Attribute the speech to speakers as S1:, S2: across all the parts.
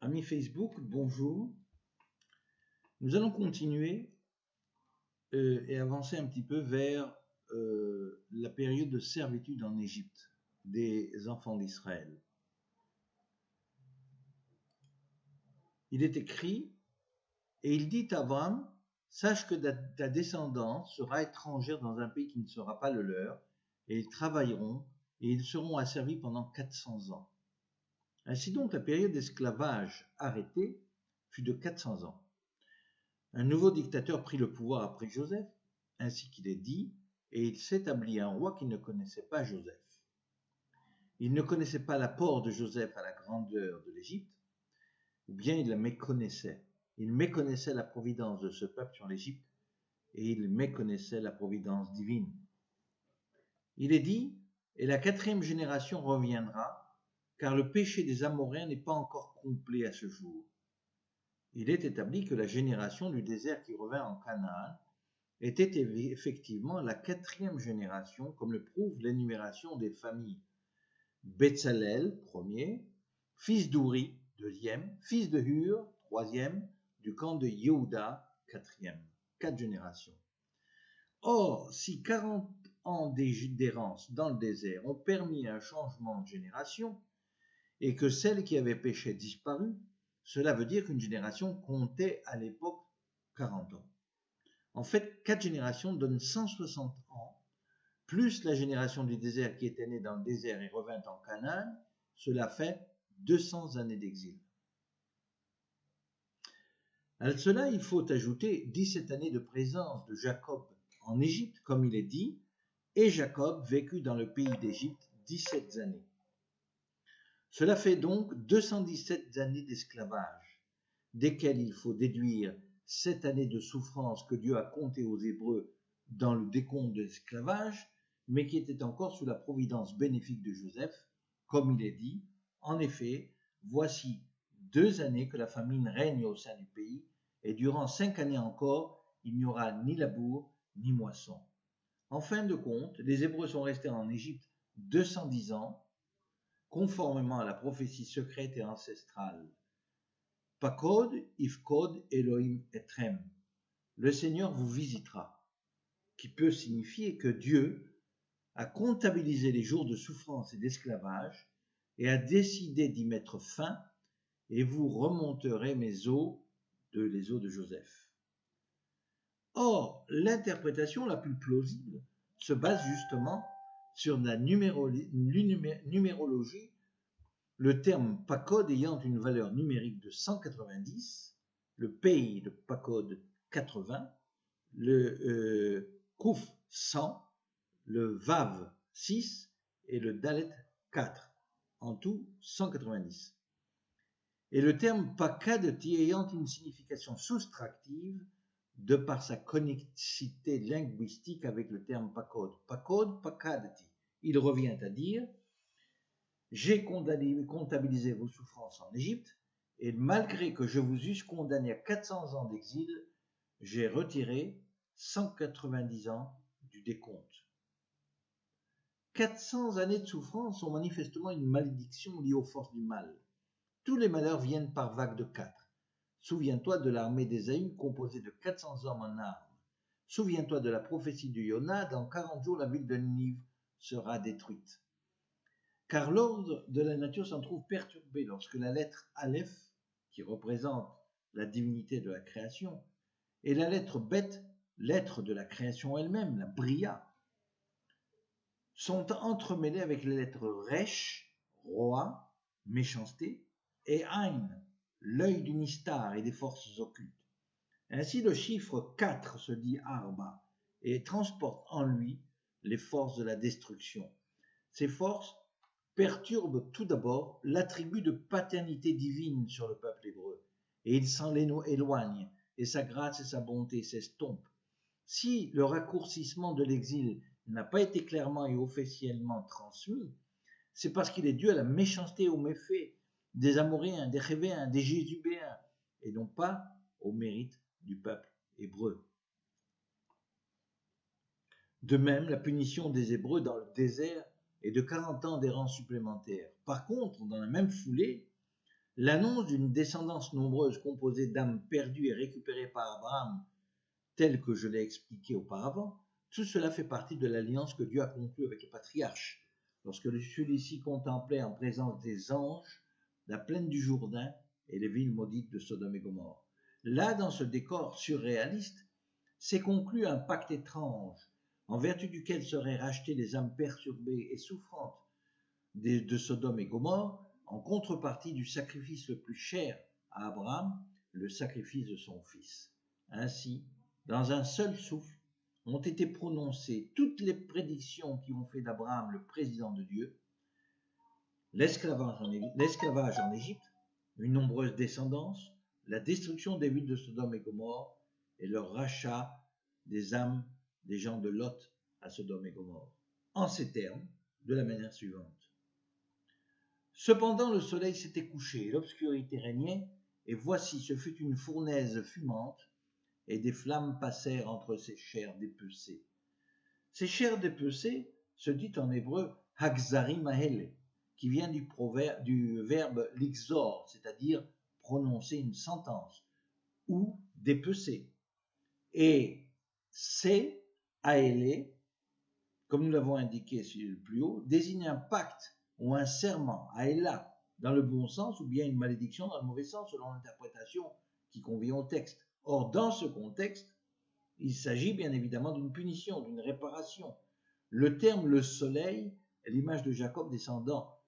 S1: Amis Facebook, bonjour. Nous allons continuer et avancer un petit peu vers la période de servitude en Égypte des enfants d'Israël. Il est écrit, et il dit à Abraham, sache que ta descendance sera étrangère dans un pays qui ne sera pas le leur, et ils travailleront, et ils seront asservis pendant 400 ans. Ainsi donc, la période d'esclavage arrêtée fut de 400 ans. Un nouveau dictateur prit le pouvoir après Joseph, ainsi qu'il est dit, et il s'établit un roi qui ne connaissait pas Joseph. Il ne connaissait pas l'apport de Joseph à la grandeur de l'Égypte, ou bien il la méconnaissait. Il méconnaissait la providence de ce peuple sur l'Égypte, et il méconnaissait la providence divine. Il est dit, et la 4e génération reviendra, car le péché des Amoréens n'est pas encore complet à ce jour. Il est établi que la génération du désert qui revint en Canaan était effectivement la 4e génération, comme le prouve l'énumération des familles. Betsalel, premier, fils d'Ouri, deuxième, fils de Hur, troisième, du camp de Yehuda, quatrième. 4 générations. Or, si 40 ans d'errance dans le désert ont permis un changement de génération, et que celle qui avait péché disparut, cela veut dire qu'une génération comptait à l'époque 40 ans. En fait, 4 générations donnent 160 ans, plus la génération du désert qui était née dans le désert et revint en Canaan, cela fait 200 années d'exil. À cela, il faut ajouter 17 années de présence de Jacob en Égypte, comme il est dit, et Jacob vécut dans le pays d'Égypte 17 années. Cela fait donc 217 années d'esclavage, desquelles il faut déduire 7 années de souffrance que Dieu a comptées aux Hébreux dans le décompte de l'esclavage, mais qui étaient encore sous la providence bénéfique de Joseph, comme il est dit, en effet, voici 2 années que la famine règne au sein du pays, et durant 5 années encore, il n'y aura ni labour ni moisson. En fin de compte, les Hébreux sont restés en Égypte 210 ans, conformément à la prophétie secrète et ancestrale. Pakod, Ifkod, Elohim Etrem. Le Seigneur vous visitera, qui peut signifier que Dieu a comptabilisé les jours de souffrance et d'esclavage et a décidé d'y mettre fin, et vous remonterez les eaux de Joseph. Or, l'interprétation la plus plausible se base justement sur la numérologie, le terme Pakod ayant une valeur numérique de 190, le Pei de Pakod 80, le Kouf 100, le Vav 6 et le Dalet 4, en tout 190. Et le terme Pakadati ayant une signification soustractive de par sa connexité linguistique avec le terme Pakod. Pakod, Pakadati. Il revient à dire j'ai comptabilisé vos souffrances en Égypte, et malgré que je vous eusse condamné à 400 ans d'exil, j'ai retiré 190 ans du décompte. 400 années de souffrance sont manifestement une malédiction liée aux forces du mal. Tous les malheurs viennent par vagues de 4. Souviens-toi de l'armée d'Ésaü composée de 400 hommes en armes. Souviens-toi de la prophétie de Yona, dans 40 jours la ville de Ninive sera détruite. Car l'ordre de la nature s'en trouve perturbé lorsque la lettre Aleph, qui représente la divinité de la création, et la lettre Bet, lettre de la création elle-même, la Bria, sont entremêlées avec les lettres Resh, roi, méchanceté, et Ain, l'œil du Nistar et des forces occultes. Ainsi, le chiffre 4 se dit Arba et transporte en lui les forces de la destruction. Ces forces perturbent tout d'abord l'attribut de paternité divine sur le peuple hébreu, et il s'en éloigne, et sa grâce et sa bonté s'estompent. Si le raccourcissement de l'exil n'a pas été clairement et officiellement transmis, c'est parce qu'il est dû à la méchanceté et aux méfaits des Amoréens, des Révéens, des Jésubéens, et non pas au mérite du peuple hébreu. De même, la punition des Hébreux dans le désert est de 40 ans d'errance supplémentaire. Par contre, dans la même foulée, L'annonce d'une descendance nombreuse composée d'âmes perdues et récupérées par Abraham, telle que je l'ai expliqué auparavant, tout cela fait partie de l'alliance que Dieu a conclue avec le patriarche, lorsque celui-ci contemplait en présence des anges la plaine du Jourdain et les villes maudites de Sodome et Gomorrhe. Là, dans ce décor surréaliste, s'est conclu un pacte étrange, en vertu duquel seraient rachetées les âmes perturbées et souffrantes de Sodome et Gomorrhe, en contrepartie du sacrifice le plus cher à Abraham, le sacrifice de son fils. Ainsi, dans un seul souffle, ont été prononcées toutes les prédictions qui ont fait d'Abraham le président de Dieu, l'esclavage en Égypte, une nombreuse descendance, la destruction des villes de Sodome et Gomorrhe et le rachat des âmes des gens de Lot à Sodome et Gomorrhe. En ces termes, de la manière suivante. Cependant, le soleil s'était couché, l'obscurité régnait, et voici, ce fut une fournaise fumante, et des flammes passèrent entre ces chairs dépecées. Ces chairs dépecées se dit en hébreu Hagzarim Ahele, qui vient du verbe lixor, c'est-à-dire prononcer une sentence, ou dépecer. Et c'est Ahele, comme nous l'avons indiqué plus haut, désigne un pacte ou un serment, Ahela, dans le bon sens, ou bien une malédiction dans le mauvais sens, selon l'interprétation qui convient au texte. Or, dans ce contexte, il s'agit bien évidemment d'une punition, d'une réparation. Le terme « le soleil » est l'image de Jacob descendant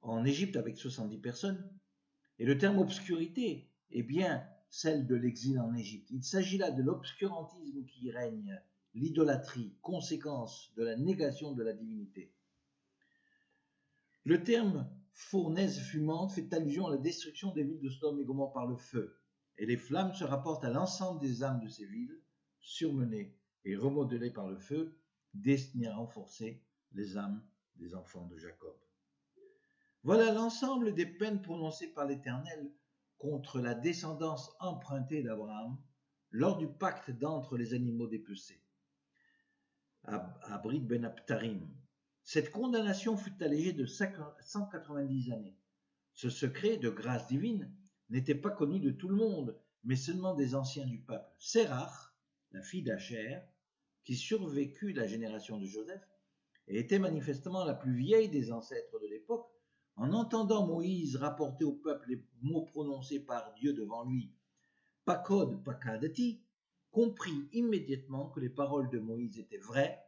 S1: en Égypte avec 70 personnes, et le terme « obscurité » est bien celle de l'exil en Égypte. Il s'agit là de l'obscurantisme qui règne, l'idolâtrie, conséquence de la négation de la divinité. Le terme « fournaise fumante » fait allusion à la destruction des villes de Sodome et Gomorrhe par le feu, et les flammes se rapportent à l'ensemble des âmes de ces villes, surmenées et remodelées par le feu, destinées à renforcer les âmes des enfants de Jacob. Voilà l'ensemble des peines prononcées par l'Éternel contre la descendance empruntée d'Abraham lors du pacte d'entre les animaux dépecés, à Brit Ben Abtarim. Cette condamnation fut allégée de 190 années. Ce secret de grâce divine n'était pas connu de tout le monde, mais seulement des anciens du peuple. Sérach, la fille d'Acher, qui survécut la génération de Joseph, et était manifestement la plus vieille des ancêtres de l'époque, en entendant Moïse rapporter au peuple les mots prononcés par Dieu devant lui, Pakod Pakadati, comprit immédiatement que les paroles de Moïse étaient vraies,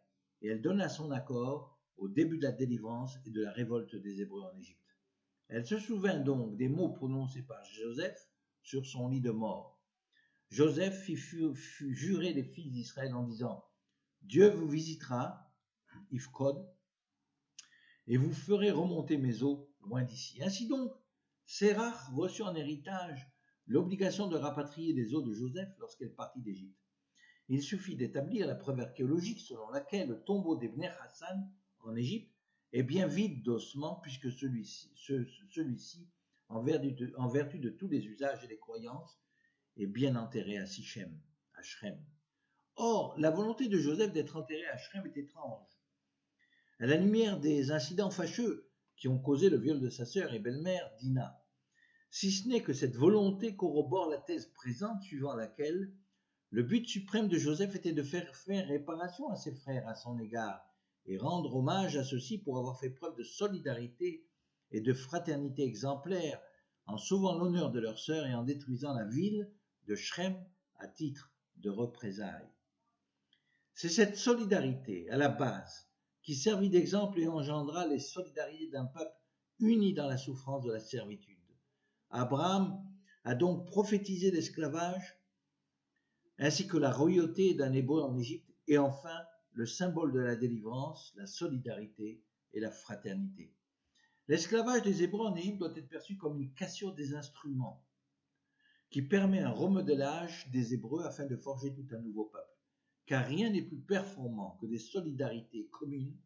S1: et elle donna son accord au début de la délivrance et de la révolte des Hébreux en Égypte. Elle se souvint donc des mots prononcés par Joseph sur son lit de mort. Joseph fit jurer les fils d'Israël en disant « Dieu vous visitera, Ifkod, et vous ferez remonter mes eaux loin d'ici. » Ainsi donc, Sérach reçut en héritage l'obligation de rapatrier les eaux de Joseph lorsqu'elle partit d'Égypte. Il suffit d'établir la preuve archéologique selon laquelle le tombeau d'Ebner Hassan en Égypte est bien vide d'ossements, puisque celui-ci, en vertu de tous les usages et les croyances, est bien enterré à Sichem, à Shrem. Or, la volonté de Joseph d'être enterré à Shrem est étrange. À la lumière des incidents fâcheux qui ont causé le viol de sa sœur et belle-mère, Dina, si ce n'est que cette volonté corrobore la thèse présente suivant laquelle le but suprême de Joseph était de faire réparation à ses frères à son égard et rendre hommage à ceux-ci pour avoir fait preuve de solidarité et de fraternité exemplaire en sauvant l'honneur de leur sœur et en détruisant la ville de Shrem à titre de représailles. C'est cette solidarité à la base qui servit d'exemple et engendra les solidarités d'un peuple uni dans la souffrance de la servitude. Abraham a donc prophétisé l'esclavage ainsi que la royauté d'un Hébreu en Égypte, et enfin le symbole de la délivrance, la solidarité et la fraternité. L'esclavage des Hébreux en Égypte doit être perçu comme une cassure des instruments qui permet un remodelage des Hébreux afin de forger tout un nouveau peuple. Car rien n'est plus performant que des solidarités communes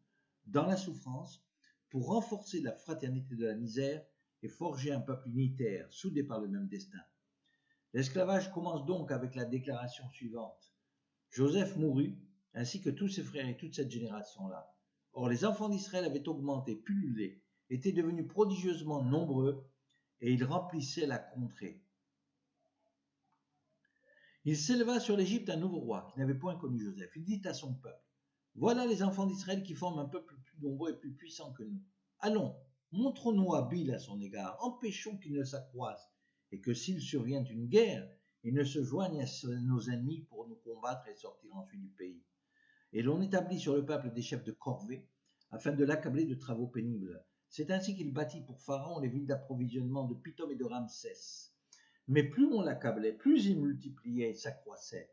S1: dans la souffrance pour renforcer la fraternité de la misère et forger un peuple unitaire, soudé par le même destin. L'esclavage commence donc avec la déclaration suivante. Joseph mourut, ainsi que tous ses frères et toute cette génération-là. Or, les enfants d'Israël avaient augmenté, pullulé, étaient devenus prodigieusement nombreux, et il remplissait la contrée. Il s'éleva sur l'Égypte un nouveau roi qui n'avait point connu Joseph. Il dit à son peuple, voilà les enfants d'Israël qui forment un peuple plus nombreux et plus puissant que nous. Allons, montrons-nous habiles à son égard, empêchons qu'il ne s'accroisse, et que s'il survient une guerre, il ne se joigne à nos ennemis pour nous combattre et sortir ensuite du pays. Et l'on établit sur le peuple des chefs de corvée, afin de l'accabler de travaux pénibles. C'est ainsi qu'il bâtit pour Pharaon les villes d'approvisionnement de Pithom et de Ramsès. Mais plus on l'accablait, plus il multipliait et s'accroissait.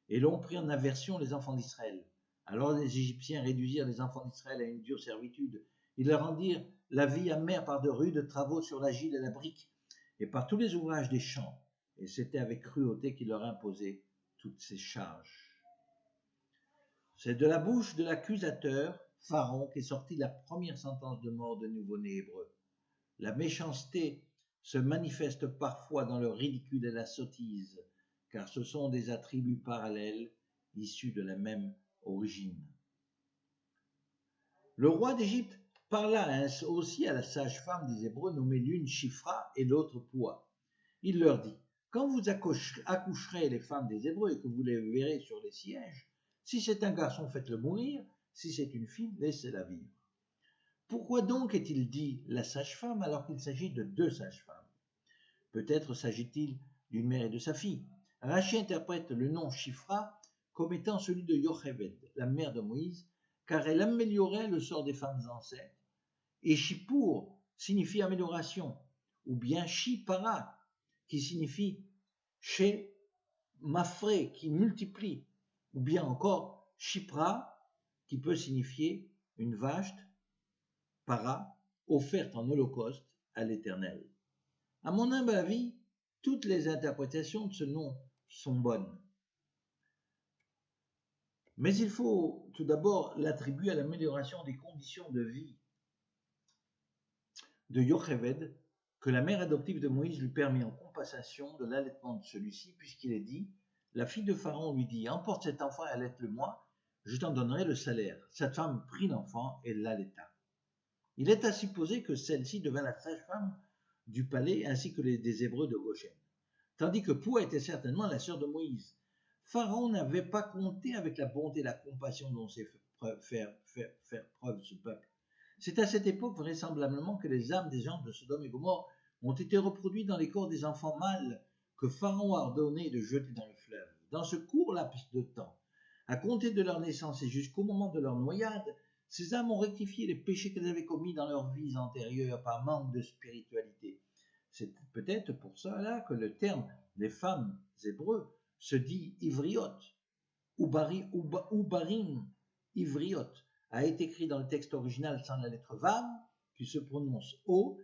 S1: Et l'on prit en aversion les enfants d'Israël. Alors les Égyptiens réduisirent les enfants d'Israël à une dure servitude. Ils leur rendirent la vie amère par de rudes travaux sur l'argile et la brique, et par tous les ouvrages des champs. Et c'était avec cruauté qu'il leur imposait toutes ces charges. C'est de la bouche de l'accusateur, Pharaon, qu'est sortie la première sentence de mort de nouveau-nés hébreux. La méchanceté se manifeste parfois dans le ridicule et la sottise, car ce sont des attributs parallèles issus de la même origine. Le roi d'Égypte parla aussi à la sage-femme des Hébreux nommée l'une Shifra et l'autre Poua. Il leur dit, quand vous accoucherez les femmes des Hébreux et que vous les verrez sur les sièges, si c'est un garçon, faites-le mourir, si c'est une fille, laissez-la vivre. Pourquoi donc est-il dit la sage-femme alors qu'il s'agit de deux sages-femmes? Peut-être s'agit-il d'une mère et de sa fille. Rachi interprète le nom Shifra comme étant celui de Yocheved, la mère de Moïse, car elle améliorait le sort des femmes enceintes, et Shippour signifie amélioration, ou bien Shipara, qui signifie chez Mafré, qui multiplie, ou bien encore Shipra, qui peut signifier une vache, para, offerte en holocauste à l'Éternel. À mon humble avis, toutes les interprétations de ce nom sont bonnes. Mais il faut tout d'abord l'attribuer à l'amélioration des conditions de vie de Yocheved, que la mère adoptive de Moïse lui permit en compensation de l'allaitement de celui-ci, puisqu'il est dit, la fille de Pharaon lui dit, emporte cet enfant et allaite-le-moi, je t'en donnerai le salaire. Cette femme prit l'enfant et l'allaita. Il est à supposer que celle-ci devint la sage-femme du palais ainsi que des Hébreux de Goshen, tandis que Poua était certainement la sœur de Moïse. Pharaon n'avait pas compté avec la bonté et la compassion dont sait faire preuve ce peuple. C'est à cette époque vraisemblablement que les âmes des gens de Sodome et Gomorrhe ont été reproduites dans les corps des enfants mâles que Pharaon a ordonné de jeter dans le fleuve. Dans ce court laps de temps, à compter de leur naissance et jusqu'au moment de leur noyade, ces âmes ont rectifié les péchés qu'elles avaient commis dans leurs vies antérieures par manque de spiritualité. C'est peut-être pour cela que le terme des femmes hébreux se dit ivriote, ou barim, ivriote, a été écrit dans le texte original sans la lettre Vav, qui se prononce O,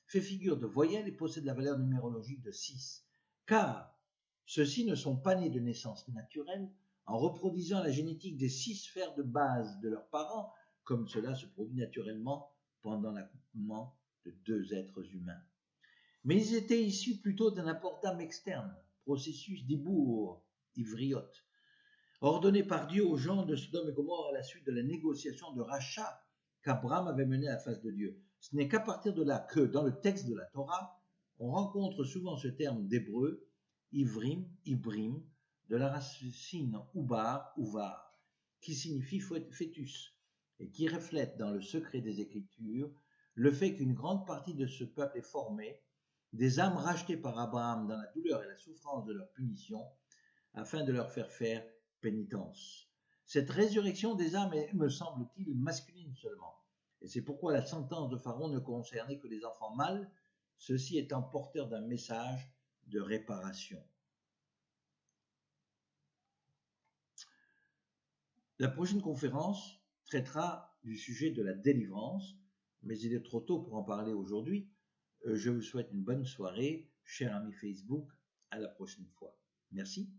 S1: fait figure de voyelle et possède la valeur numérologique de 6. Car ceux-ci ne sont pas nés de naissance naturelle en reproduisant la génétique des 6 sphères de base de leurs parents, comme cela se produit naturellement pendant l'accouplement de deux êtres humains. Mais ils étaient issus plutôt d'un apport d'âme externe, processus d'ibour, ivriote, ordonné par Dieu aux gens de Sodome et Gomorrhe à la suite de la négociation de rachat qu'Abraham avait menée à la face de Dieu. Ce n'est qu'à partir de là que, dans le texte de la Torah, on rencontre souvent ce terme d'hébreu, ivrim, ibrim, de la racine ubar, uvar, qui signifie fœtus, et qui reflète dans le secret des Écritures le fait qu'une grande partie de ce peuple est formée des âmes rachetées par Abraham dans la douleur et la souffrance de leur punition, afin de leur faire pénitence. Cette résurrection des âmes est, me semble-t-il, masculine seulement, et c'est pourquoi la sentence de Pharaon ne concernait que les enfants mâles, ceux-ci étant porteurs d'un message de réparation. La prochaine conférence traitera du sujet de la délivrance, mais il est trop tôt pour en parler aujourd'hui. Je vous souhaite une bonne soirée, chers amis Facebook, à la prochaine fois. Merci.